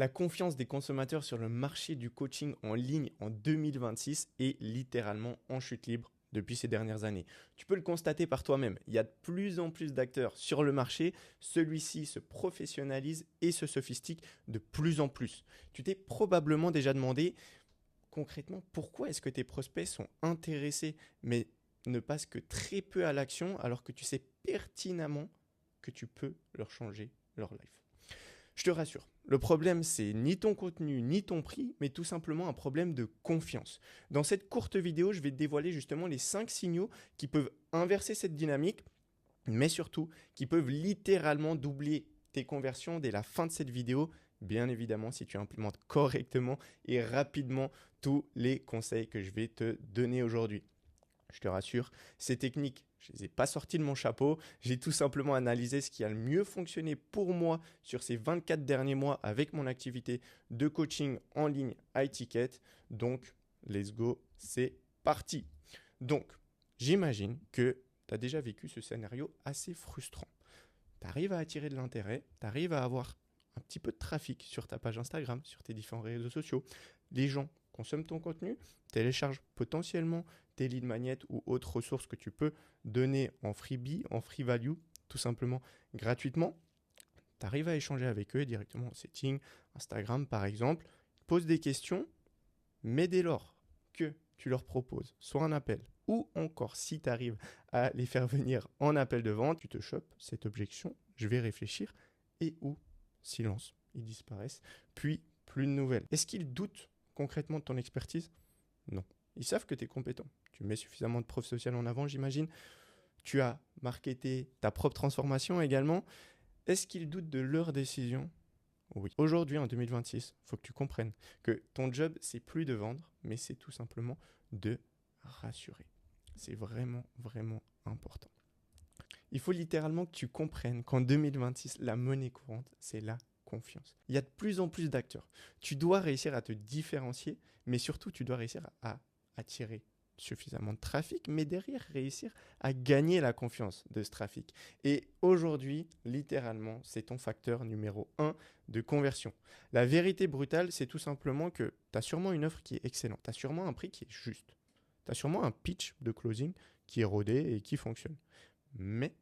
La confiance des consommateurs sur le marché du coaching en ligne en 2026 est littéralement en chute libre depuis ces dernières années. Tu peux le constater par toi-même. Il y a de plus en plus d'acteurs sur le marché. Celui-ci se professionnalise et se sophistique de plus en plus. Tu t'es probablement déjà demandé concrètement pourquoi est-ce que tes prospects sont intéressés mais ne passent que très peu à l'action alors que tu sais pertinemment que tu peux leur changer leur life. Je te rassure, le problème c'est ni ton contenu ni ton prix, mais tout simplement un problème de confiance. Dans cette courte vidéo, je vais te dévoiler justement les 5 signaux qui peuvent inverser cette dynamique, mais surtout qui peuvent littéralement doubler tes conversions dès la fin de cette vidéo, bien évidemment si tu implémentes correctement et rapidement tous les conseils que je vais te donner aujourd'hui. Je te rassure, ces techniques, je ne les ai pas sorties de mon chapeau. J'ai tout simplement analysé ce qui a le mieux fonctionné pour moi sur ces 24 derniers mois avec mon activité de coaching en ligne high ticket. Donc, let's go, c'est parti. Donc, j'imagine que tu as déjà vécu ce scénario assez frustrant. Tu arrives à attirer de l'intérêt, tu arrives à avoir un petit peu de trafic sur ta page Instagram, sur tes différents réseaux sociaux. Les gens consomment ton contenu, téléchargent potentiellement tes lead magnets ou autres ressources que tu peux donner en freebie, en free value, tout simplement gratuitement. Tu arrives à échanger avec eux directement en setting, Instagram par exemple, pose des questions, mais dès lors que tu leur proposes soit un appel ou encore si tu arrives à les faire venir en appel de vente, tu te chopes cette objection, je vais réfléchir et ou silence, ils disparaissent, puis plus de nouvelles. Est-ce qu'ils doutent concrètement de ton expertise? Non. Ils savent que tu es compétent. Tu mets suffisamment de preuves sociales en avant, j'imagine. Tu as marketé ta propre transformation également. Est-ce qu'ils doutent de leur décision? Oui. Aujourd'hui, en 2026, il faut que tu comprennes que ton job, c'est plus de vendre, mais c'est tout simplement de rassurer. C'est vraiment, vraiment important. Il faut littéralement que tu comprennes qu'en 2026, la monnaie courante, c'est la confiance. Il y a de plus en plus d'acteurs. Tu dois réussir à te différencier, mais surtout, tu dois réussir à attirer suffisamment de trafic, mais derrière réussir à gagner la confiance de ce trafic. Et aujourd'hui, littéralement, c'est ton facteur numéro 1 de conversion. La vérité brutale, c'est tout simplement que tu as sûrement une offre qui est excellente, tu as sûrement un prix qui est juste, tu as sûrement un pitch de closing qui est rodé et qui fonctionne. Mais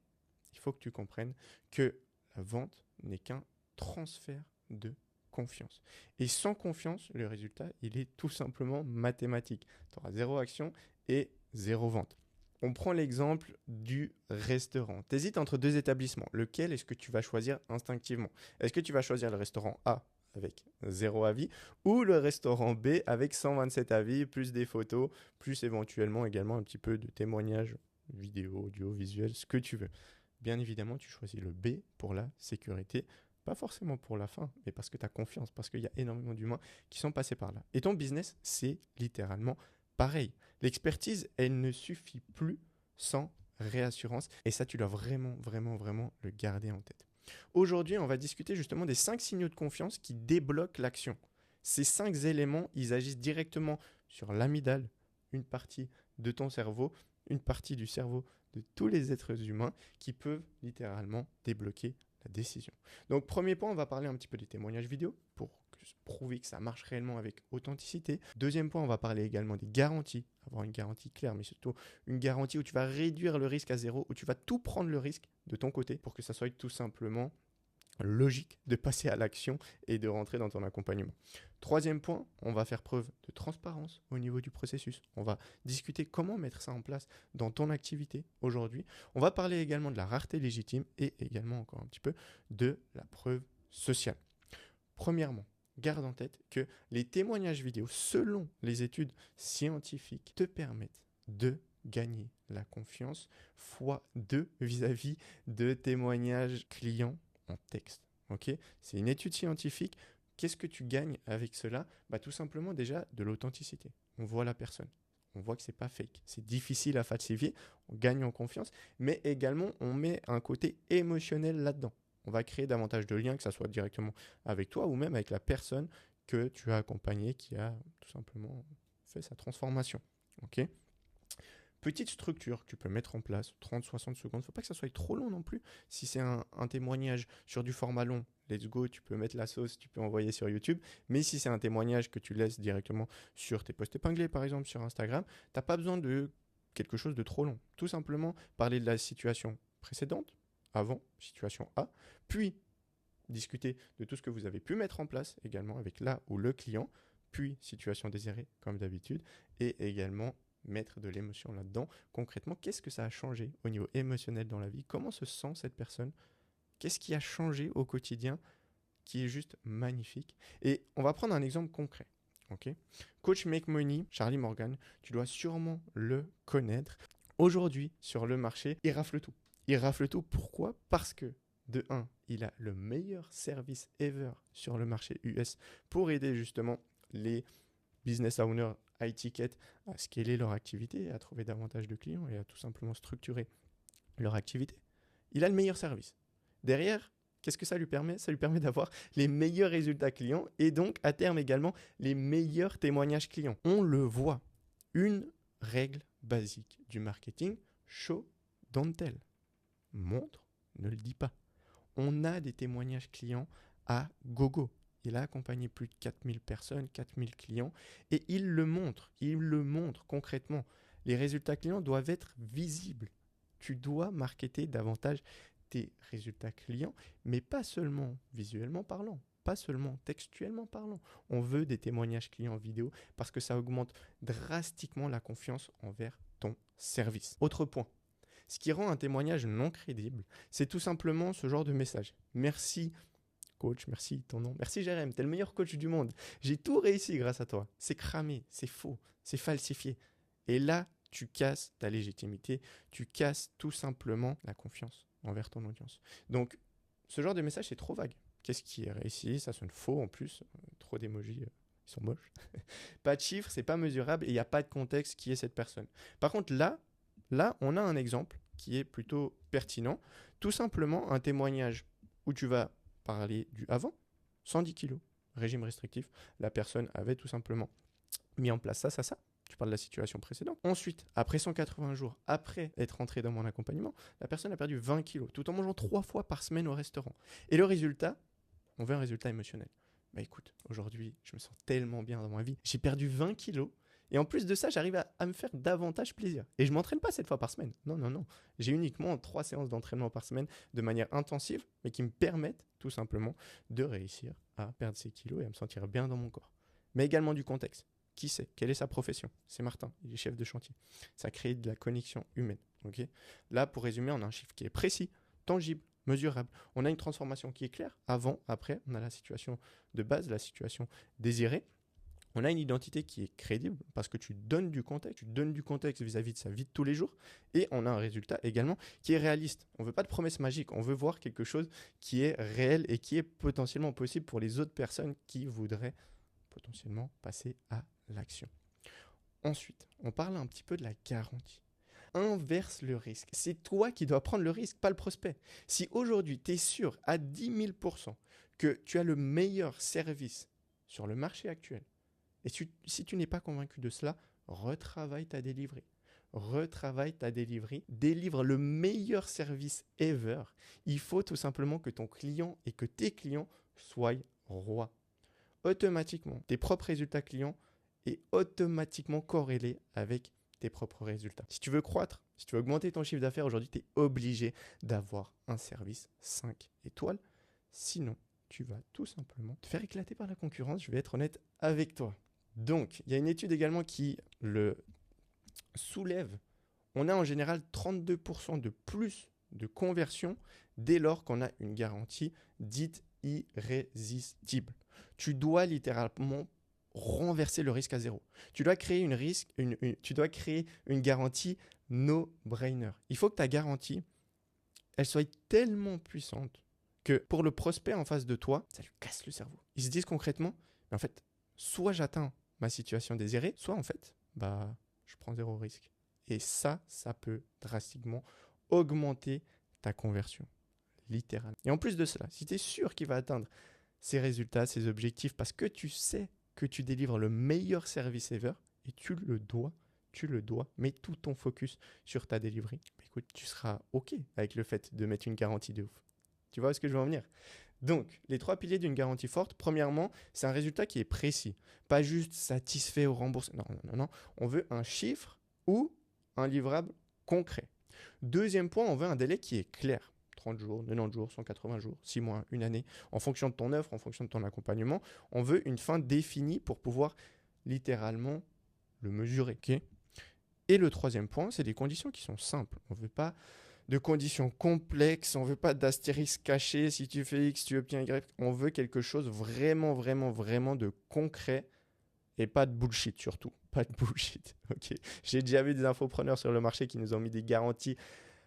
il faut que tu comprennes que la vente n'est qu'un transfert de confiance. Et sans confiance, le résultat, il est tout simplement mathématique. Tu auras zéro action et zéro vente. On prend l'exemple du restaurant. Tu hésites entre deux établissements. Lequel est-ce que tu vas choisir instinctivement? Est-ce que tu vas choisir le restaurant A avec 0 avis ou le restaurant B avec 127 avis, plus des photos, plus éventuellement également un petit peu de témoignages vidéo, audio, visuel, ce que tu veux? Bien évidemment, tu choisis le B pour la sécurité. Pas forcément pour la fin, mais parce que tu as confiance, parce qu'il y a énormément d'humains qui sont passés par là. Et ton business, c'est littéralement pareil. L'expertise, elle ne suffit plus sans réassurance. Et ça, tu dois vraiment, vraiment, vraiment le garder en tête. Aujourd'hui, on va discuter justement des 5 signaux de confiance qui débloquent l'action. Ces 5 éléments, ils agissent directement sur l'amygdale, une partie de ton cerveau, une partie du cerveau de tous les êtres humains qui peuvent littéralement débloquer la décision. Donc, premier point, on va parler un petit peu des témoignages vidéo pour prouver que ça marche réellement avec authenticité. Deuxième point, on va parler également des garanties, avoir une garantie claire, mais surtout une garantie où tu vas réduire le risque à zéro, où tu vas tout prendre le risque de ton côté pour que ça soit tout simplement logique de passer à l'action et de rentrer dans ton accompagnement. Troisième point, on va faire preuve de transparence au niveau du processus. On va discuter comment mettre ça en place dans ton activité aujourd'hui. On va parler également de la rareté légitime et également encore un petit peu de la preuve sociale. Premièrement, garde en tête que les témoignages vidéo, selon les études scientifiques, te permettent de gagner la confiance x2 vis-à-vis de témoignages clients en texte. Okay, c'est une étude scientifique. Qu'est-ce que tu gagnes avec cela? Tout simplement déjà de l'authenticité. On voit la personne. On voit que c'est pas fake. C'est difficile à falsifier. On gagne en confiance. Mais également, on met un côté émotionnel là-dedans. On va créer davantage de liens, que ce soit directement avec toi ou même avec la personne que tu as accompagnée qui a tout simplement fait sa transformation. Okay, Petite structure que tu peux mettre en place, 30-60 secondes. Il ne faut pas que ça soit trop long non plus. Si c'est un témoignage sur du format long, let's go, tu peux mettre la sauce, tu peux envoyer sur YouTube. Mais si c'est un témoignage que tu laisses directement sur tes posts épinglés, par exemple, sur Instagram, tu n'as pas besoin de quelque chose de trop long. Tout simplement parler de la situation précédente, avant, situation A, puis discuter de tout ce que vous avez pu mettre en place également avec la ou le client, puis situation désirée comme d'habitude, et également mettre de l'émotion là-dedans. Concrètement, qu'est-ce que ça a changé au niveau émotionnel dans la vie? Comment se sent cette personne? Qu'est-ce qui a changé au quotidien qui est juste magnifique? Et on va prendre un exemple concret. Okay. Coach Make Money, Charlie Morgan, tu dois sûrement le connaître. Aujourd'hui, sur le marché, il rafle tout. Il rafle tout. Pourquoi? Parce que, de 1, il a le meilleur service ever sur le marché US pour aider justement les business owners high ticket à scaler leur activité, à trouver davantage de clients et à tout simplement structurer leur activité. Il a le meilleur service. Derrière, qu'est-ce que ça lui permet? Ça lui permet d'avoir les meilleurs résultats clients et donc à terme également les meilleurs témoignages clients. On le voit. Une règle basique du marketing, show, don't tell. Montre, ne le dis pas. On a des témoignages clients à gogo. Il a accompagné plus de 4000 personnes, 4000 clients et il le montre concrètement. Les résultats clients doivent être visibles. Tu dois marketer davantage tes résultats clients, mais pas seulement visuellement parlant, pas seulement textuellement parlant. On veut des témoignages clients vidéo parce que ça augmente drastiquement la confiance envers ton service. Autre point, ce qui rend un témoignage non crédible, c'est tout simplement ce genre de message. Merci coach, merci ton nom, merci Jérém, t'es le meilleur coach du monde. J'ai tout réussi grâce à toi. C'est cramé, c'est faux, c'est falsifié. Et là, tu casses ta légitimité, tu casses tout simplement la confiance envers ton audience. Donc, ce genre de message, c'est trop vague. Qu'est-ce qui est réussi? Ça sonne faux en plus. Trop d'émojis, ils sont moches. Pas de chiffres, c'est pas mesurable et il n'y a pas de contexte qui est cette personne. Par contre, là, on a un exemple qui est plutôt pertinent. Tout simplement, un témoignage où tu vas parler du avant, 110 kilos, régime restrictif. La personne avait tout simplement mis en place ça. Tu parles de la situation précédente. Ensuite, après 180 jours, après être entré dans mon accompagnement, la personne a perdu 20 kilos, tout en mangeant 3 fois par semaine au restaurant. Et le résultat, on veut un résultat émotionnel. Bah écoute, aujourd'hui, je me sens tellement bien dans ma vie. J'ai perdu 20 kilos. Et en plus de ça, j'arrive à me faire davantage plaisir. Et je ne m'entraîne pas 7 fois par semaine. Non. J'ai uniquement 3 séances d'entraînement par semaine de manière intensive, mais qui me permettent tout simplement de réussir à perdre ces kilos et à me sentir bien dans mon corps. Mais également du contexte. Qui c'est? Quelle est sa profession? C'est Martin, il est chef de chantier. Ça crée de la connexion humaine. Okay. Là, pour résumer, on a un chiffre qui est précis, tangible, mesurable. On a une transformation qui est claire. Avant, après, on a la situation de base, la situation désirée. On a une identité qui est crédible parce que tu donnes du contexte vis-à-vis de sa vie de tous les jours et on a un résultat également qui est réaliste. On ne veut pas de promesses magiques, on veut voir quelque chose qui est réel et qui est potentiellement possible pour les autres personnes qui voudraient potentiellement passer à l'action. Ensuite, on parle un petit peu de la garantie. Inverse le risque. C'est toi qui dois prendre le risque, pas le prospect. Si aujourd'hui, tu es sûr à 10 000% que tu as le meilleur service sur le marché actuel, et si tu n'es pas convaincu de cela, retravaille ta délivrée. Délivre le meilleur service ever. Il faut tout simplement que ton client et que tes clients soient rois. Automatiquement, tes propres résultats clients est automatiquement corrélé avec tes propres résultats. Si tu veux croître, si tu veux augmenter ton chiffre d'affaires, aujourd'hui, tu es obligé d'avoir un service 5 étoiles. Sinon, tu vas tout simplement te faire éclater par la concurrence. Je vais être honnête avec toi. Donc, il y a une étude également qui le soulève. On a en général 32% de plus de conversion dès lors qu'on a une garantie dite irrésistible. Tu dois littéralement renverser le risque à zéro. Tu dois créer une garantie no-brainer. Il faut que ta garantie, elle soit tellement puissante que pour le prospect en face de toi, ça lui casse le cerveau. Ils se disent concrètement, mais en fait, soit j'atteins ma situation désirée, soit en fait, je prends zéro risque. Et ça peut drastiquement augmenter ta conversion, littéralement. Et en plus de cela, si tu es sûr qu'il va atteindre ses résultats, ses objectifs, parce que tu sais que tu délivres le meilleur service ever, et tu le dois, tu le dois, mets tout ton focus sur ta delivery. Écoute, tu seras OK avec le fait de mettre une garantie de ouf. Tu vois où est-ce que je veux en venir? Donc, les 3 piliers d'une garantie forte, premièrement, c'est un résultat qui est précis. Pas juste satisfait ou remboursé. Non, non, non, non. On veut un chiffre ou un livrable concret. Deuxième point, on veut un délai qui est clair. 30 jours, 90 jours, 180 jours, 6 mois, une année. En fonction de ton offre, en fonction de ton accompagnement, on veut une fin définie pour pouvoir littéralement le mesurer. Okay. Et le troisième point, c'est des conditions qui sont simples. On ne veut pas de conditions complexes, on ne veut pas d'astérisque caché, si tu fais X, tu obtiens Y. On veut quelque chose vraiment, vraiment, vraiment de concret et pas de bullshit surtout. Pas de bullshit, ok. J'ai déjà vu des infopreneurs sur le marché qui nous ont mis des garanties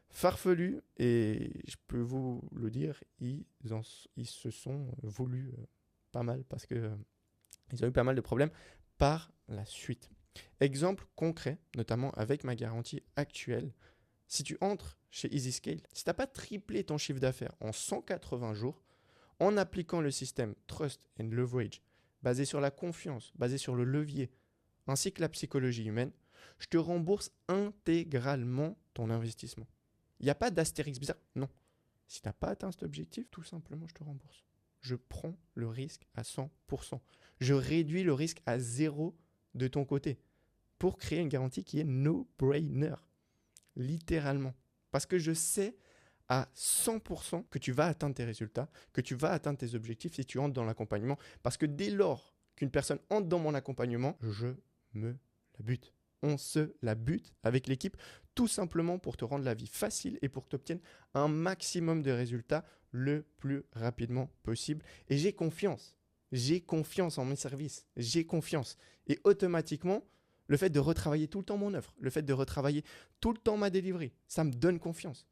farfelues et je peux vous le dire, ils se sont voulus pas mal parce que ils ont eu pas mal de problèmes par la suite. Exemple concret, notamment avec ma garantie actuelle. Si tu entres chez EasyScale, si tu n'as pas triplé ton chiffre d'affaires en 180 jours, en appliquant le système Trust and Leverage, basé sur la confiance, basé sur le levier, ainsi que la psychologie humaine, je te rembourse intégralement ton investissement. Il n'y a pas d'astérix bizarre, non. Si tu n'as pas atteint cet objectif, tout simplement, je te rembourse. Je prends le risque à 100%. Je réduis le risque à 0 de ton côté pour créer une garantie qui est no-brainer. Littéralement. Parce que je sais à 100% que tu vas atteindre tes résultats, que tu vas atteindre tes objectifs si tu entres dans l'accompagnement. Parce que dès lors qu'une personne entre dans mon accompagnement, je me la bute. On se la bute avec l'équipe, tout simplement pour te rendre la vie facile et pour que tu obtiennes un maximum de résultats le plus rapidement possible. Et j'ai confiance. J'ai confiance en mes services. J'ai confiance. Et automatiquement, le fait de retravailler tout le temps mon offre, le fait de retravailler tout le temps ma delivery, ça me donne confiance.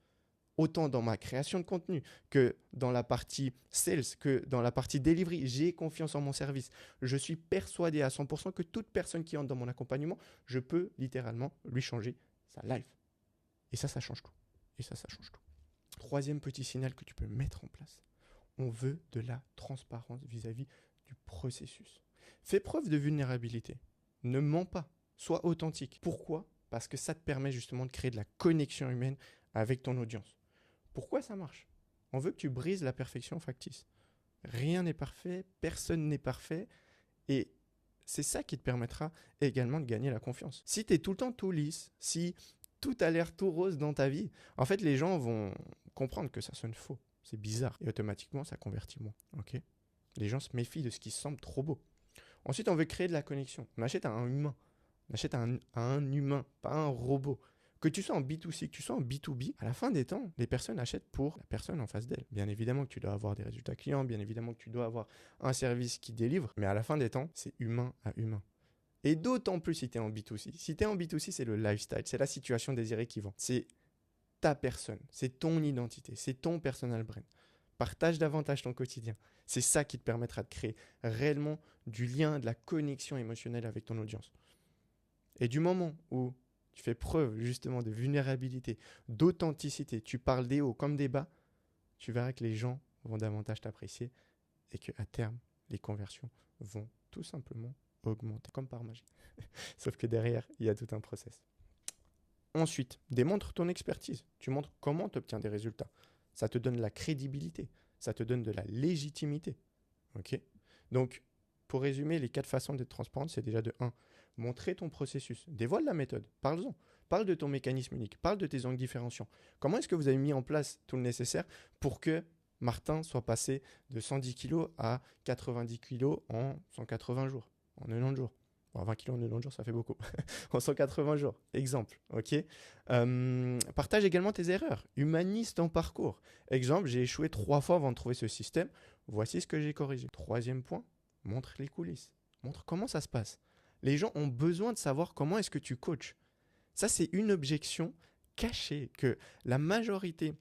Autant dans ma création de contenu que dans la partie sales, que dans la partie delivery, j'ai confiance en mon service. Je suis persuadé à 100% que toute personne qui entre dans mon accompagnement, je peux littéralement lui changer sa life. Et ça change tout. Et ça change tout. Troisième petit signal que tu peux mettre en place. On veut de la transparence vis-à-vis du processus. Fais preuve de vulnérabilité. Ne mens pas. Sois authentique. Pourquoi? Parce que ça te permet justement de créer de la connexion humaine avec ton audience. Pourquoi ça marche? On veut que tu brises la perfection factice. Rien n'est parfait, personne n'est parfait. Et c'est ça qui te permettra également de gagner la confiance. Si tu es tout le temps tout lisse, si tout a l'air tout rose dans ta vie, en fait, les gens vont comprendre que ça sonne faux. C'est bizarre. Et automatiquement, ça convertit moins. Okay. Les gens se méfient de ce qui semble trop beau. Ensuite, on veut créer de la connexion. On achète à un humain. On achète à un humain, pas un robot. Que tu sois en B2C, que tu sois en B2B, à la fin des temps, les personnes achètent pour la personne en face d'elles. Bien évidemment que tu dois avoir des résultats clients, bien évidemment que tu dois avoir un service qui délivre, mais à la fin des temps, c'est humain à humain. Et d'autant plus si tu es en B2C. Si tu es en B2C, c'est le lifestyle, c'est la situation désirée qui vend. C'est ta personne, c'est ton identité, c'est ton personal brand. Partage davantage ton quotidien. C'est ça qui te permettra de créer réellement du lien, de la connexion émotionnelle avec ton audience. Et du moment où tu fais preuve justement de vulnérabilité, d'authenticité, tu parles des hauts comme des bas, tu verras que les gens vont davantage t'apprécier et qu'à terme, les conversions vont tout simplement augmenter, comme par magie. Sauf que derrière, il y a tout un process. Ensuite, démontre ton expertise. Tu montres comment tu obtiens des résultats. Ça te donne de la crédibilité, ça te donne de la légitimité. Okay. Donc, pour résumer, les 4 façons d'être transparente, c'est déjà de 1. Montrer ton processus, dévoile la méthode, parle-en. Parle de ton mécanisme unique, parle de tes angles différenciants. Comment est-ce que vous avez mis en place tout le nécessaire pour que Martin soit passé de 110 kg à 90 kg en 180 jours, en 90 jours? Bon, 20 kg en 90 jours, ça fait beaucoup. En 180 jours, exemple. Okay. Partage également tes erreurs. Humanise ton parcours. Exemple, j'ai échoué 3 fois avant de trouver ce système. Voici ce que j'ai corrigé. Troisième point, montre les coulisses. Montre comment ça se passe. Les gens ont besoin de savoir comment est-ce que tu coaches. Ça, c'est une objection cachée que la majorité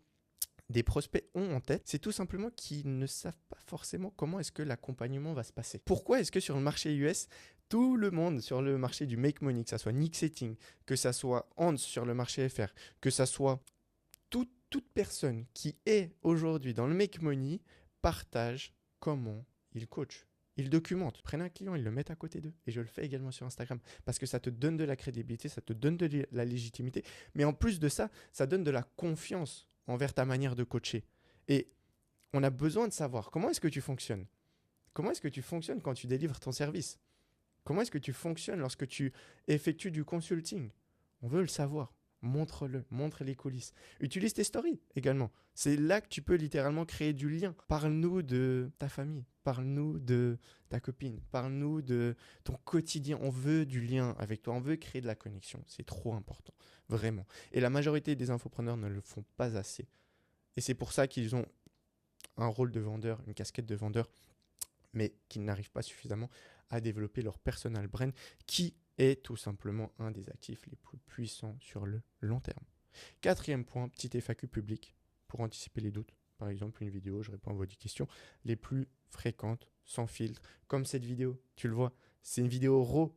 des prospects ont en tête. C'est tout simplement qu'ils ne savent pas forcément comment est-ce que l'accompagnement va se passer. Pourquoi est-ce que sur le marché US, tout le monde sur le marché du make money, que ça soit Nick Setting, que ça soit Hans sur le marché FR, que ça soit toute personne qui est aujourd'hui dans le make money, partage comment il coach. ils documentent, prennent un client, ils le mettent à côté d'eux. Et je le fais également sur Instagram parce que ça te donne de la crédibilité, ça te donne de la légitimité. Mais en plus de ça, ça donne de la confiance envers ta manière de coacher. Et on a besoin de savoir comment est-ce que tu fonctionnes. Comment est-ce que tu fonctionnes quand tu délivres ton service? Comment est-ce que tu fonctionnes lorsque tu effectues du consulting? On veut le savoir. Montre-le, montre les coulisses. Utilise tes stories également. C'est là que tu peux littéralement créer du lien. Parle-nous de ta famille, parle-nous de ta copine, parle-nous de ton quotidien. On veut du lien avec toi, on veut créer de la connexion. C'est trop important, vraiment. Et la majorité des infopreneurs ne le font pas assez. Et c'est pour ça qu'ils ont un rôle de vendeur, une casquette de vendeur, mais qu'ils n'arrivent pas suffisamment à développer leur personal brand, qui est tout simplement un des actifs les plus puissants sur le long terme. Quatrième point, petit FAQ public pour anticiper les doutes. Par exemple, une vidéo, je réponds à vos 10 questions les plus fréquentes, sans filtre, comme cette vidéo. Tu le vois, c'est une vidéo raw.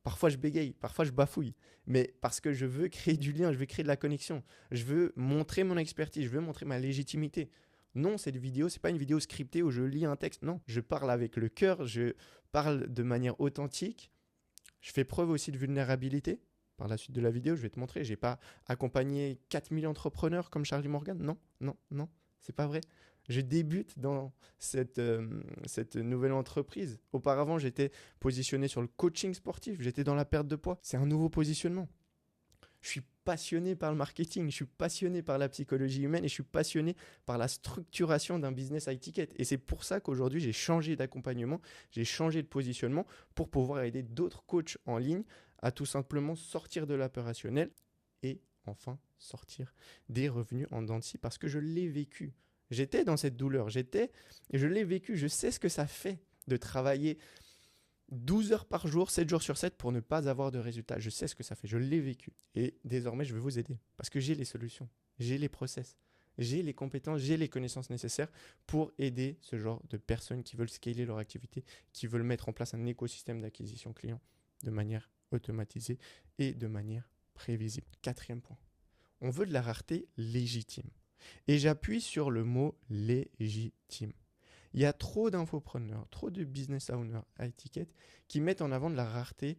Parfois, je bégaye, parfois, je bafouille. Mais parce que je veux créer du lien, je veux créer de la connexion. Je veux montrer mon expertise, je veux montrer ma légitimité. Non, cette vidéo, c'est pas une vidéo scriptée où je lis un texte. Non, je parle avec le cœur, je parle de manière authentique. Je fais preuve aussi de vulnérabilité. Par la suite de la vidéo, je vais te montrer. Je n'ai pas accompagné 4000 entrepreneurs comme Charlie Morgan. Non, non, non, c'est pas vrai. Je débute dans cette nouvelle entreprise. Auparavant, j'étais positionné sur le coaching sportif. J'étais dans la perte de poids. C'est un nouveau positionnement. Je suis passionné par le marketing, je suis passionné par la psychologie humaine et je suis passionné par la structuration d'un business high ticket. Et c'est pour ça qu'aujourd'hui, j'ai changé d'accompagnement, j'ai changé de positionnement pour pouvoir aider d'autres coachs en ligne à tout simplement sortir de l'opérationnel et enfin sortir des revenus en dents de scie parce que je l'ai vécu. J'étais dans cette douleur, et je l'ai vécu, je sais ce que ça fait de travailler 12 heures par jour, 7 jours sur 7 pour ne pas avoir de résultats. Je sais ce que ça fait, je l'ai vécu. Et désormais, je vais vous aider parce que j'ai les solutions, j'ai les process, j'ai les compétences, j'ai les connaissances nécessaires pour aider ce genre de personnes qui veulent scaler leur activité, qui veulent mettre en place un écosystème d'acquisition client de manière automatisée et de manière prévisible. Quatrième point, on veut de la rareté légitime. Et j'appuie sur le mot légitime. Il y a trop d'infopreneurs, trop de business owners à étiquette qui mettent en avant de la rareté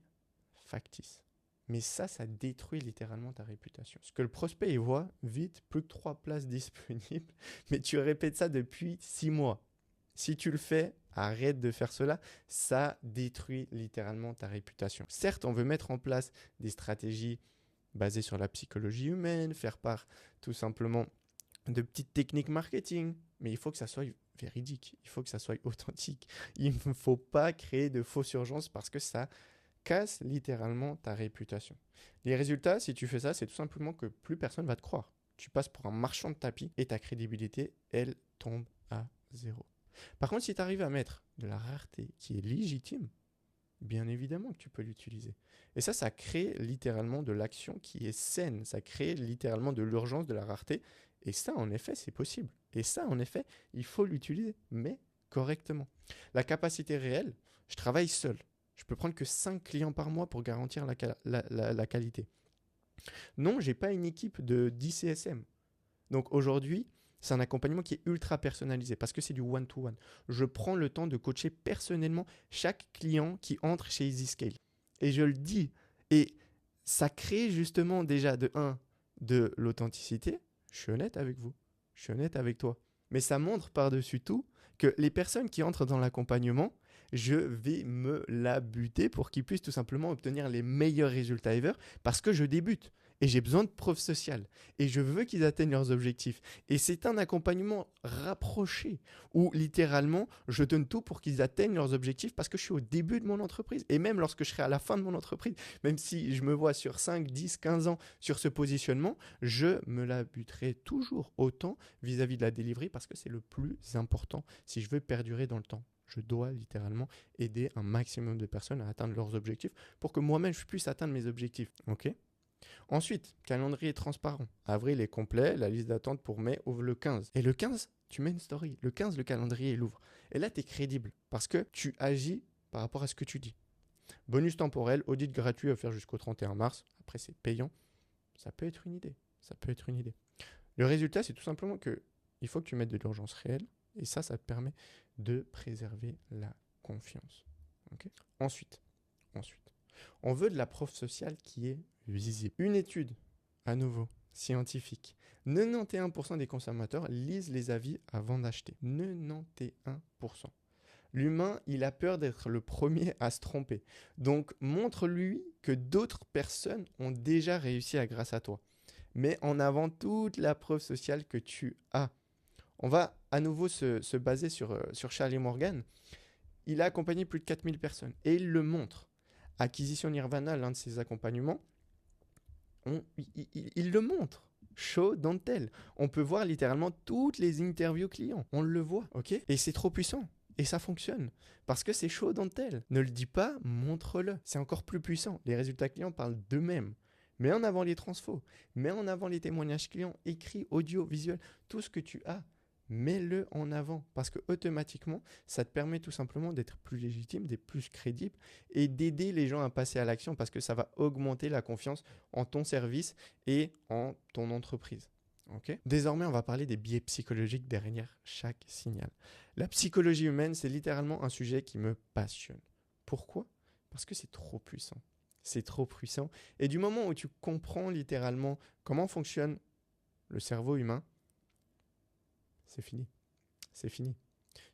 factice. Mais ça détruit littéralement ta réputation. Ce que le prospect il voit, vite, plus que 3 places disponibles, mais tu répètes ça depuis 6 mois. Si tu le fais, arrête de faire cela, ça détruit littéralement ta réputation. Certes, on veut mettre en place des stratégies basées sur la psychologie humaine, faire part tout simplement de petites techniques marketing, mais il faut que ça soit véridique, il faut que ça soit authentique. Il ne faut pas créer de fausses urgences parce que ça casse littéralement ta réputation. Les résultats, si tu fais ça, c'est tout simplement que plus personne va te croire. Tu passes pour un marchand de tapis et ta crédibilité, elle tombe à zéro. Par contre, si tu arrives à mettre de la rareté qui est légitime, bien évidemment que tu peux l'utiliser. Et ça crée littéralement de l'action qui est saine. Ça crée littéralement de l'urgence, de la rareté. Et ça, en effet, c'est possible. Et ça, en effet, il faut l'utiliser, mais correctement. La capacité réelle, je travaille seul. Je peux prendre que 5 clients par mois pour garantir la qualité. Non, je n'ai pas une équipe de 10 CSM. Donc aujourd'hui, c'est un accompagnement qui est ultra personnalisé parce que c'est du one-to-one. Je prends le temps de coacher personnellement chaque client qui entre chez EasyScale. Et je le dis, et ça crée justement déjà de l'authenticité. Je suis honnête avec vous, je suis honnête avec toi. Mais ça montre par-dessus tout que les personnes qui entrent dans l'accompagnement, je vais me la buter pour qu'ils puissent tout simplement obtenir les meilleurs résultats ever parce que je débute. Et j'ai besoin de preuves sociales. Et je veux qu'ils atteignent leurs objectifs. Et c'est un accompagnement rapproché où littéralement, je donne tout pour qu'ils atteignent leurs objectifs parce que je suis au début de mon entreprise. Et même lorsque je serai à la fin de mon entreprise, même si je me vois sur 5, 10, 15 ans sur ce positionnement, je me la buterai toujours autant vis-à-vis de la delivery parce que c'est le plus important si je veux perdurer dans le temps. Je dois littéralement aider un maximum de personnes à atteindre leurs objectifs pour que moi-même je puisse atteindre mes objectifs. Ok ? Ensuite, calendrier transparent. Avril est complet, la liste d'attente pour mai ouvre le 15. Et le 15, tu mets une story. Le 15, le calendrier, il ouvre. Et là, tu es crédible parce que tu agis par rapport à ce que tu dis. Bonus temporel, audit gratuit offert jusqu'au 31 mars. Après, c'est payant. Ça peut être une idée. Ça peut être une idée. Le résultat, c'est tout simplement que il faut que tu mettes de l'urgence réelle. Et ça te permet de préserver la confiance. Okay. Ensuite, on veut de la preuve sociale qui est visible. Une étude, à nouveau, scientifique. 91% des consommateurs lisent les avis avant d'acheter. 91%. L'humain, il a peur d'être le premier à se tromper. Donc, montre-lui que d'autres personnes ont déjà réussi grâce à toi. Mets en avant toute la preuve sociale que tu as. On va à nouveau se baser sur Charlie Morgan. Il a accompagné plus de 4000 personnes et il le montre. Acquisition Nirvana, l'un de ses accompagnements, il le montre. Show don't tell. On peut voir littéralement toutes les interviews clients. On le voit, ok? Et c'est trop puissant. Et ça fonctionne. Parce que c'est show don't tell. Ne le dis pas, montre-le. C'est encore plus puissant. Les résultats clients parlent d'eux-mêmes. Mets en avant les transfos. Mets en avant les témoignages clients, écrits, audio, visuel. Tout ce que tu as, mets-le en avant. Parce que automatiquement, ça te permet tout simplement d'être plus légitime, d'être plus crédible et d'aider les gens à passer à l'action parce que ça va augmenter la confiance en ton service et en ton entreprise. Okay. Désormais, on va parler des biais psychologiques derrière chaque signal. La psychologie humaine, c'est littéralement un sujet qui me passionne. Pourquoi ? Parce que c'est trop puissant. C'est trop puissant. Et du moment où tu comprends littéralement comment fonctionne le cerveau humain, c'est fini. C'est fini.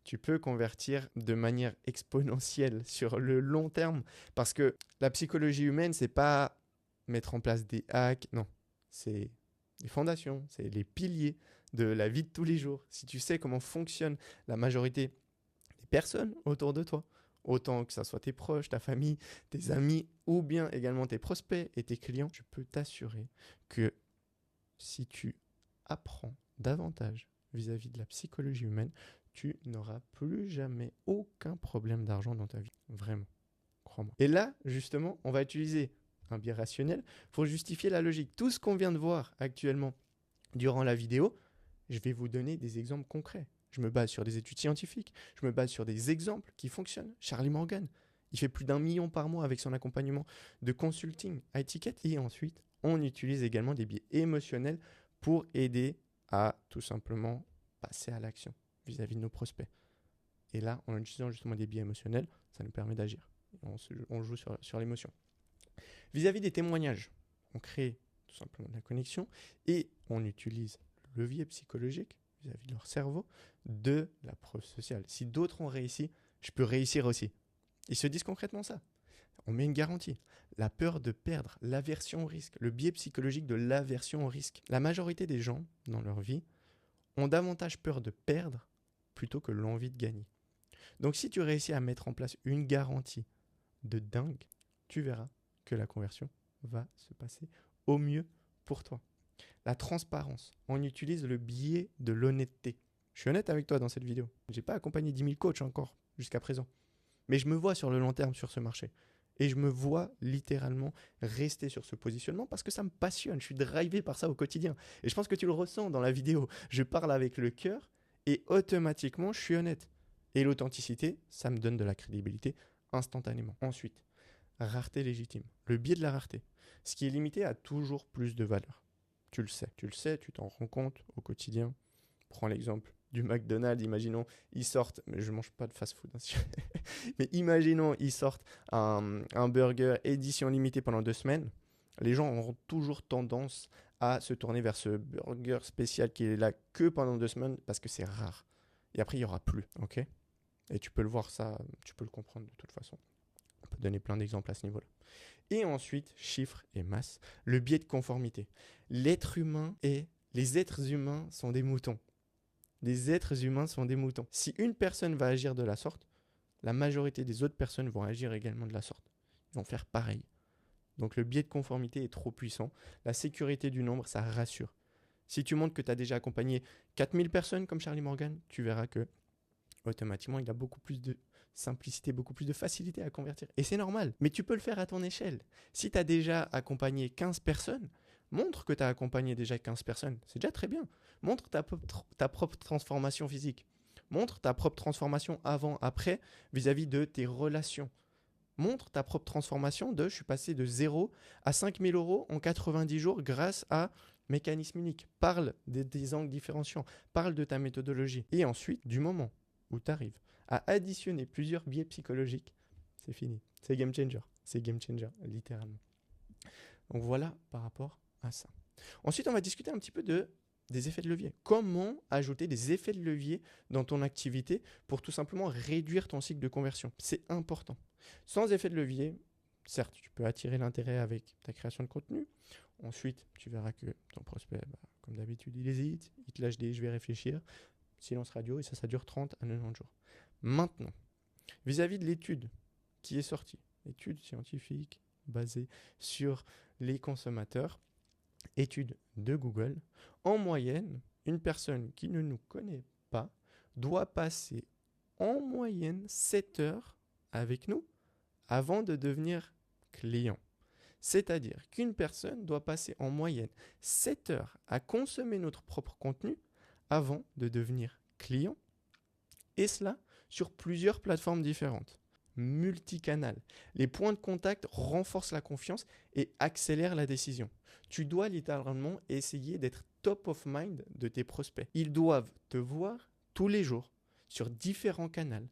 Tu peux convertir de manière exponentielle sur le long terme. Parce que la psychologie humaine, c'est pas mettre en place des hacks. Non, c'est les fondations, c'est les piliers de la vie de tous les jours. Si tu sais comment fonctionne la majorité des personnes autour de toi, autant que ce soit tes proches, ta famille, tes amis ou bien également tes prospects et tes clients, je peux t'assurer que si tu apprends davantage vis-à-vis de la psychologie humaine, tu n'auras plus jamais aucun problème d'argent dans ta vie. Vraiment, crois-moi. Et là, justement, on va utiliser un biais rationnel pour justifier la logique. Tout ce qu'on vient de voir actuellement durant la vidéo, je vais vous donner des exemples concrets. Je me base sur des études scientifiques, je me base sur des exemples qui fonctionnent. Charlie Morgan, il fait plus d'1 million par mois avec son accompagnement de consulting à étiquette. Et ensuite, on utilise également des biais émotionnels pour aider à tout simplement passer à l'action vis-à-vis de nos prospects. Et là, en utilisant justement des biais émotionnels, ça nous permet d'agir. On joue sur l'émotion. Vis-à-vis des témoignages, on crée tout simplement de la connexion et on utilise le levier psychologique vis-à-vis de leur cerveau de la preuve sociale. Si d'autres ont réussi, je peux réussir aussi. Ils se disent concrètement ça. On met une garantie. La peur de perdre, l'aversion au risque, le biais psychologique de l'aversion au risque. La majorité des gens dans leur vie ont davantage peur de perdre plutôt que l'envie de gagner. Donc si tu réussis à mettre en place une garantie de dingue, tu verras que la conversion va se passer au mieux pour toi. La transparence. On utilise le biais de l'honnêteté. Je suis honnête avec toi dans cette vidéo. Je n'ai pas accompagné 10 000 coachs encore jusqu'à présent. Mais je me vois sur le long terme sur ce marché. Et je me vois littéralement rester sur ce positionnement parce que ça me passionne. Je suis drivé par ça au quotidien. Et je pense que tu le ressens dans la vidéo. Je parle avec le cœur et automatiquement, je suis honnête. Et l'authenticité, ça me donne de la crédibilité instantanément. Ensuite, rareté légitime. Le biais de la rareté. Ce qui est limité a toujours plus de valeur. Tu le sais, tu t'en rends compte au quotidien. Prends l'exemple du McDonald's, imaginons, ils sortent, mais je ne mange pas de fast-food, hein, mais imaginons, ils sortent un burger édition limitée pendant 2 semaines. Les gens auront toujours tendance à se tourner vers ce burger spécial qui est là que pendant 2 semaines parce que c'est rare. Et après, il n'y aura plus, ok ? Et tu peux le voir ça, tu peux le comprendre de toute façon. On peut donner plein d'exemples à ce niveau-là. Et ensuite, chiffres et masse, le biais de conformité. L'être humain et les êtres humains sont des moutons. Les êtres humains sont des moutons. Si une personne va agir de la sorte, la majorité des autres personnes vont agir également de la sorte. Ils vont faire pareil. Donc le biais de conformité est trop puissant. La sécurité du nombre, ça rassure. Si tu montres que tu as déjà accompagné 4000 personnes comme Charlie Morgan, tu verras que automatiquement, il a beaucoup plus de simplicité, beaucoup plus de facilité à convertir. Et c'est normal, mais tu peux le faire à ton échelle. Si tu as déjà accompagné 15 personnes, montre que tu as accompagné déjà 15 personnes. C'est déjà très bien. Montre ta propre transformation physique. Montre ta propre transformation avant, après, vis-à-vis de tes relations. Montre ta propre transformation de « je suis passé de 0 à 5 000 € en 90 jours grâce à mécanisme unique ». Parle des angles différenciants. Parle de ta méthodologie. Et ensuite, du moment où tu arrives à additionner plusieurs biais psychologiques, c'est fini. C'est game changer. C'est game changer, littéralement. Donc voilà par rapport à ça. Ensuite, on va discuter un petit peu des effets de levier. Comment ajouter des effets de levier dans ton activité pour tout simplement réduire ton cycle de conversion. C'est important. Sans effet de levier, certes, tu peux attirer l'intérêt avec ta création de contenu. Ensuite, tu verras que ton prospect, comme d'habitude, il hésite, il te lâche des « je vais réfléchir », silence radio, et ça dure 30 à 90 jours. Maintenant, vis-à-vis de l'étude qui est sortie, étude scientifique basée sur les consommateurs, étude de Google, en moyenne, une personne qui ne nous connaît pas doit passer en moyenne 7 heures avec nous avant de devenir client. C'est-à-dire qu'une personne doit passer en moyenne 7 heures à consommer notre propre contenu avant de devenir client, et cela sur plusieurs plateformes différentes. Multicanal. Les points de contact renforcent la confiance et accélèrent la décision. Tu dois littéralement essayer d'être top of mind de tes prospects. Ils doivent te voir tous les jours sur différents canaux.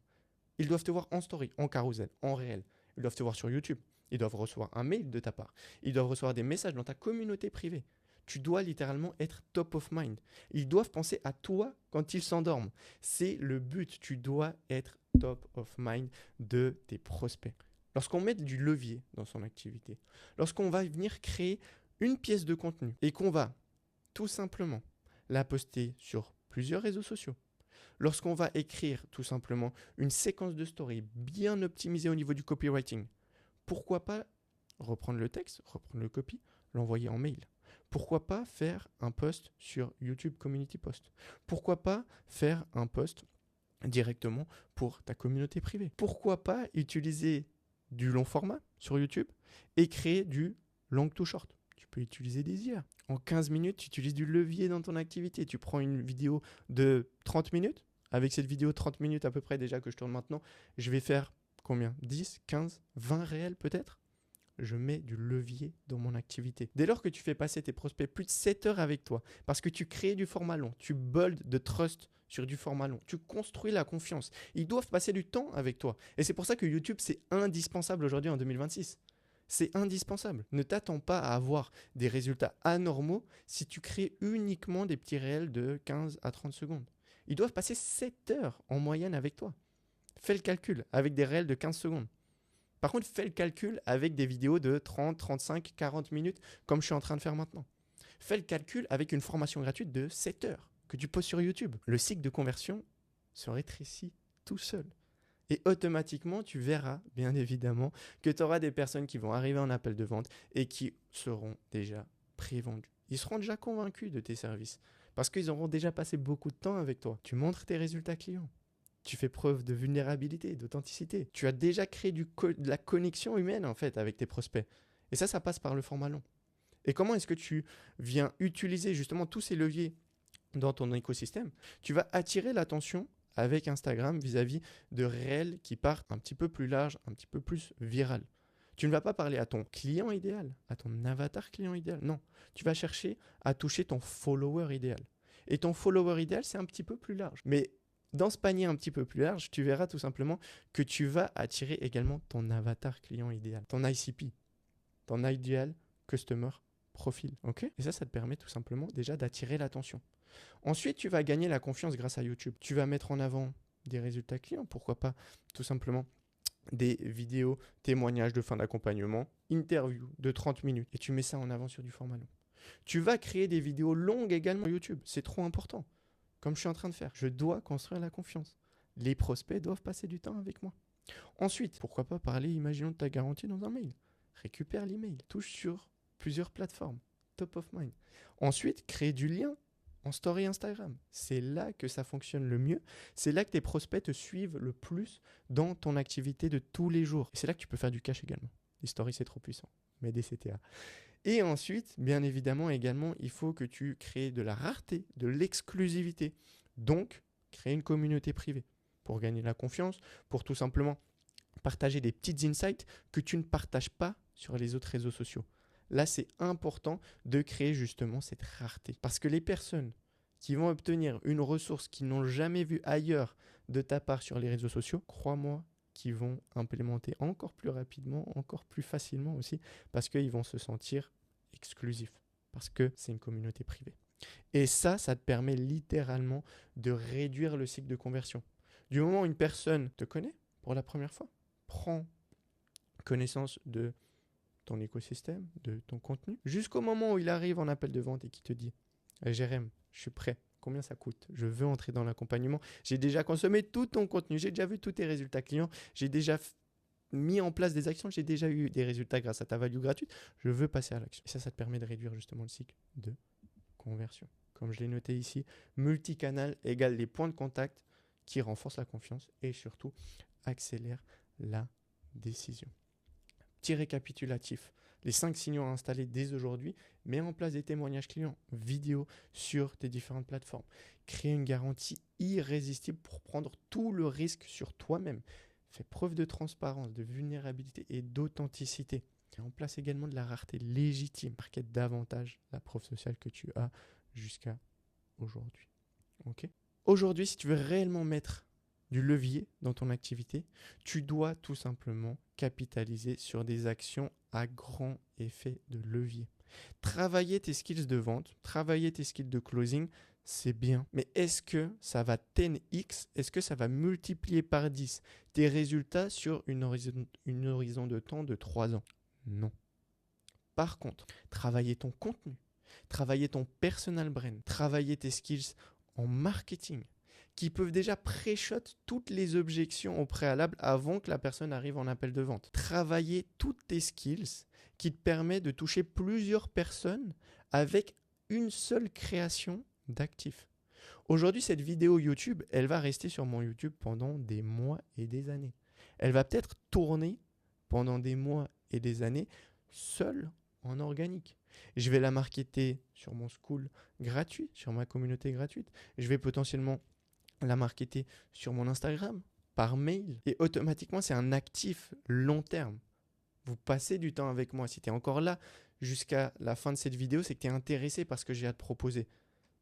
Ils doivent te voir en story, en carousel, en réel. Ils doivent te voir sur YouTube. Ils doivent recevoir un mail de ta part. Ils doivent recevoir des messages dans ta communauté privée. Tu dois littéralement être top of mind. Ils doivent penser à toi quand ils s'endorment. C'est le but. Tu dois être top of mind de tes prospects. Lorsqu'on met du levier dans son activité, lorsqu'on va venir créer une pièce de contenu et qu'on va tout simplement la poster sur plusieurs réseaux sociaux, lorsqu'on va écrire tout simplement une séquence de story bien optimisée au niveau du copywriting, pourquoi pas reprendre le texte, reprendre le copy, l'envoyer en mail? Pourquoi pas faire un post sur YouTube Community Post? Pourquoi pas faire un post directement pour ta communauté privée? Pourquoi pas utiliser du long format sur YouTube et créer du long to short? Tu peux utiliser des IA. En 15 minutes, tu utilises du levier dans ton activité. Tu prends une vidéo de 30 minutes. Avec cette vidéo 30 minutes à peu près déjà que je tourne maintenant, je vais faire combien? 10, 15, 20 réels peut-être? Je mets du levier dans mon activité. Dès lors que tu fais passer tes prospects plus de 7 heures avec toi, parce que tu crées du format long, tu builds de trust sur du format long, tu construis la confiance, ils doivent passer du temps avec toi. Et c'est pour ça que YouTube, c'est indispensable aujourd'hui en 2026. C'est indispensable. Ne t'attends pas à avoir des résultats anormaux si tu crées uniquement des petits réels de 15 à 30 secondes. Ils doivent passer 7 heures en moyenne avec toi. Fais le calcul avec des réels de 15 secondes. Par contre, fais le calcul avec des vidéos de 30, 35, 40 minutes, comme je suis en train de faire maintenant. Fais le calcul avec une formation gratuite de 7 heures que tu poses sur YouTube. Le cycle de conversion se rétrécit tout seul. Et automatiquement, tu verras, bien évidemment, que tu auras des personnes qui vont arriver en appel de vente et qui seront déjà pré-vendues. Ils seront déjà convaincus de tes services parce qu'ils auront déjà passé beaucoup de temps avec toi. Tu montres tes résultats clients. Tu fais preuve de vulnérabilité, d'authenticité. Tu as déjà créé de la connexion humaine en fait avec tes prospects. Et ça passe par le format long. Et comment est-ce que tu viens utiliser justement tous ces leviers dans ton écosystème? Tu vas attirer l'attention avec Instagram vis-à-vis de réels qui partent un petit peu plus large, un petit peu plus viral. Tu ne vas pas parler à ton client idéal, à ton avatar client idéal. Non, tu vas chercher à toucher ton follower idéal. Et ton follower idéal, c'est un petit peu plus large. Mais dans ce panier un petit peu plus large, tu verras tout simplement que tu vas attirer également ton avatar client idéal, ton ICP, ton Ideal Customer Profile. Okay? Et ça te permet tout simplement déjà d'attirer l'attention. Ensuite, tu vas gagner la confiance grâce à YouTube. Tu vas mettre en avant des résultats clients, pourquoi pas tout simplement des vidéos, témoignages de fin d'accompagnement, interviews de 30 minutes et tu mets ça en avant sur du format long. Tu vas créer des vidéos longues également sur YouTube, c'est trop important. Comme je suis en train de faire, je dois construire la confiance. Les prospects doivent passer du temps avec moi. Ensuite, pourquoi pas parler, imaginons, de ta garantie dans un mail. Récupère l'email, touche sur plusieurs plateformes, top of mind. Ensuite, crée du lien en story Instagram. C'est là que ça fonctionne le mieux. C'est là que tes prospects te suivent le plus dans ton activité de tous les jours. Et c'est là que tu peux faire du cash également. Les stories, c'est trop puissant. Mais des CTA. Et ensuite, bien évidemment, également, il faut que tu crées de la rareté, de l'exclusivité. Donc, créer une communauté privée pour gagner la confiance, pour tout simplement partager des petites insights que tu ne partages pas sur les autres réseaux sociaux. Là, c'est important de créer justement cette rareté. Parce que les personnes qui vont obtenir une ressource qu'ils n'ont jamais vue ailleurs de ta part sur les réseaux sociaux, crois-moi qu'ils vont implémenter encore plus rapidement, encore plus facilement aussi, parce qu'ils vont se sentir exclusifs, parce que c'est une communauté privée. Et ça te permet littéralement de réduire le cycle de conversion. Du moment où une personne te connaît pour la première fois, prend connaissance de ton écosystème, de ton contenu, jusqu'au moment où il arrive en appel de vente et qu'il te dit « Jérém, je suis prêt. Combien ça coûte? Je veux entrer dans l'accompagnement. J'ai déjà consommé tout ton contenu. J'ai déjà vu tous tes résultats clients. J'ai déjà mis en place des actions. J'ai déjà eu des résultats grâce à ta value gratuite. Je veux passer à l'action. » Et ça te permet de réduire justement le cycle de conversion. Comme je l'ai noté ici, multicanal égale les points de contact qui renforcent la confiance et surtout accélèrent la décision. Petit récapitulatif. Les 5 signaux à installer dès aujourd'hui. Mets en place des témoignages clients vidéo sur tes différentes plateformes. Crée une garantie irrésistible pour prendre tout le risque sur toi-même. Fais preuve de transparence, de vulnérabilité et d'authenticité. Mets en place également de la rareté légitime. Market davantage la preuve sociale que tu as jusqu'à aujourd'hui. Okay. Aujourd'hui, si tu veux réellement mettre du levier dans ton activité, tu dois tout simplement capitaliser sur des actions à grand effet de levier. Travailler tes skills de vente, travailler tes skills de closing, c'est bien. Mais est-ce que ça va 10x? Est-ce que ça va multiplier par 10 tes résultats sur une horizon de temps de 3 ans? Non. Par contre, travailler ton contenu, travailler ton personal brand, travailler tes skills en marketing, qui peuvent déjà pré-shot toutes les objections au préalable avant que la personne arrive en appel de vente. Travailler toutes tes skills qui te permettent de toucher plusieurs personnes avec une seule création d'actifs. Aujourd'hui, cette vidéo YouTube, elle va rester sur mon YouTube pendant des mois et des années. Elle va peut-être tourner pendant des mois et des années seule en organique. Je vais la marketer sur mon school gratuit, sur ma communauté gratuite. Je vais potentiellement la marketer sur mon Instagram, par mail. Et automatiquement, c'est un actif long terme. Vous passez du temps avec moi. Si tu es encore là jusqu'à la fin de cette vidéo, c'est que tu es intéressé par ce que j'ai à te proposer.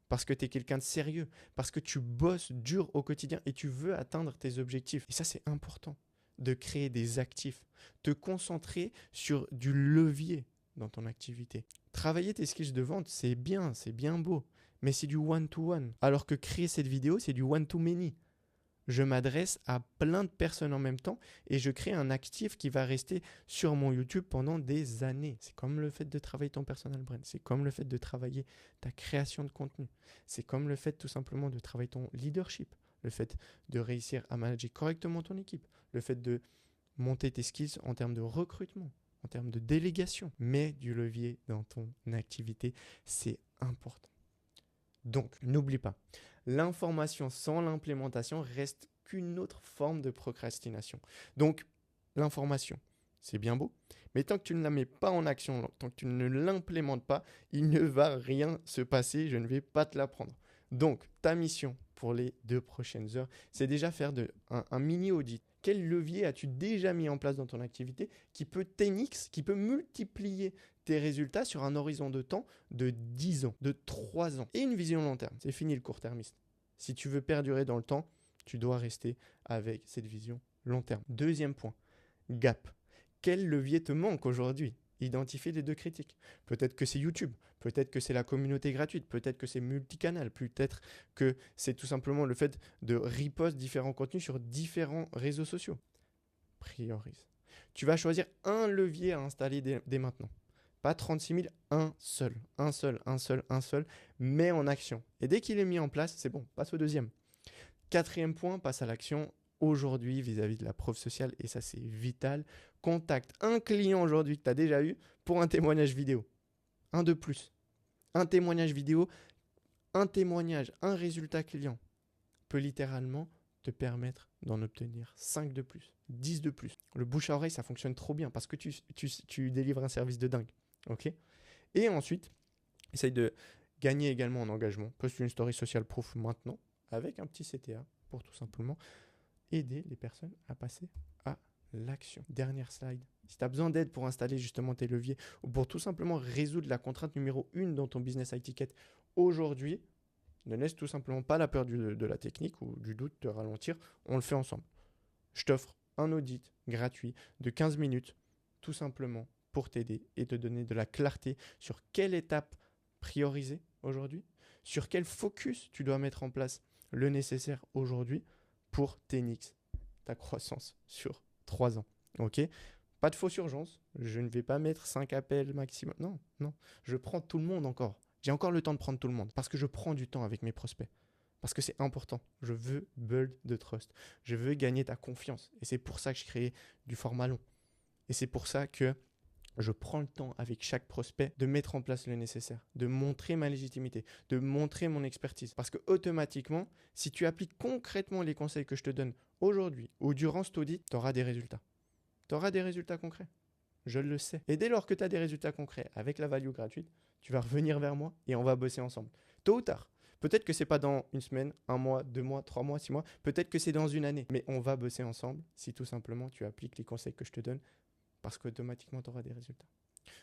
Parce que tu es quelqu'un de sérieux. Parce que tu bosses dur au quotidien et tu veux atteindre tes objectifs. Et ça, c'est important de créer des actifs. Te concentrer sur du levier dans ton activité. Travailler tes skills de vente, c'est bien beau. Mais c'est du one-to-one. Alors que créer cette vidéo, c'est du one-to-many. Je m'adresse à plein de personnes en même temps et je crée un actif qui va rester sur mon YouTube pendant des années. C'est comme le fait de travailler ton personal brand. C'est comme le fait de travailler ta création de contenu. C'est comme le fait tout simplement de travailler ton leadership. Le fait de réussir à manager correctement ton équipe. Le fait de monter tes skills en termes de recrutement, en termes de délégation. Mets du levier dans ton activité. C'est important. Donc, n'oublie pas, l'information sans l'implémentation reste qu'une autre forme de procrastination. Donc, l'information, c'est bien beau, mais tant que tu ne la mets pas en action, tant que tu ne l'implémentes pas, il ne va rien se passer, je ne vais pas te l'apprendre. Donc, ta mission pour les 2 prochaines heures, c'est déjà faire un mini-audit. Quel levier as-tu déjà mis en place dans ton activité qui peut 10x, qui peut multiplier tes résultats sur un horizon de temps de 10 ans, de 3 ans et une vision long terme. C'est fini le court-termiste. Si tu veux perdurer dans le temps, tu dois rester avec cette vision long terme. Deuxième point, gap. Quel levier te manque aujourd'hui? Identifier les 2 critiques. Peut-être que c'est YouTube, peut-être que c'est la communauté gratuite, peut-être que c'est multicanal, peut-être que c'est tout simplement le fait de repost différents contenus sur différents réseaux sociaux. Priorise. Tu vas choisir un levier à installer dès maintenant. Pas 36 000, un seul, mets en action. Et dès qu'il est mis en place, c'est bon, passe au deuxième. 4e point, passe à l'action aujourd'hui vis-à-vis de la preuve sociale, et ça c'est vital. Contacte un client aujourd'hui que tu as déjà eu pour un témoignage vidéo. Un de plus. Un témoignage vidéo, un témoignage, un résultat client peut littéralement te permettre d'en obtenir 5 de plus, 10 de plus. Le bouche à oreille, ça fonctionne trop bien parce que tu délivres un service de dingue. Okay. Et ensuite, essaye de gagner également en engagement. Poste une story social proof maintenant avec un petit CTA pour tout simplement aider les personnes à passer à l'action. Dernière slide. Si tu as besoin d'aide pour installer justement tes leviers ou pour tout simplement résoudre la contrainte numéro 1 dans ton business high ticket aujourd'hui, Ne laisse tout simplement pas la peur de la technique ou du doute te ralentir. On le fait ensemble. Je t'offre un audit gratuit de 15 minutes, tout simplement pour t'aider et te donner de la clarté sur quelle étape prioriser aujourd'hui, sur quel focus tu dois mettre en place le nécessaire aujourd'hui pour TNX, ta croissance sur 3 ans. Ok ? Pas de fausse urgence, je ne vais pas mettre 5 appels maximum. Non, non, je prends tout le monde encore. J'ai encore le temps de prendre tout le monde parce que je prends du temps avec mes prospects. Parce que c'est important. Je veux build de trust. Je veux gagner ta confiance. Et c'est pour ça que je crée du format long. Et c'est pour ça que je prends le temps avec chaque prospect de mettre en place le nécessaire, de montrer ma légitimité, de montrer mon expertise. Parce que automatiquement, si tu appliques concrètement les conseils que je te donne aujourd'hui ou durant cet audit, tu auras des résultats. Tu auras des résultats concrets. Je le sais. Et dès lors que tu as des résultats concrets avec la value gratuite, tu vas revenir vers moi et on va bosser ensemble. Tôt ou tard. Peut-être que c'est pas dans une semaine, 1 mois, 2 mois, 3 mois, 6 mois. Peut-être que c'est dans une année. Mais on va bosser ensemble si tout simplement tu appliques les conseils que je te donne parce qu'automatiquement tu auras des résultats.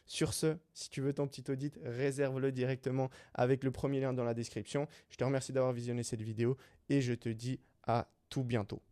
Sur ce, si tu veux ton petit audit, réserve-le directement avec le premier lien dans la description. Je te remercie d'avoir visionné cette vidéo et je te dis à tout bientôt.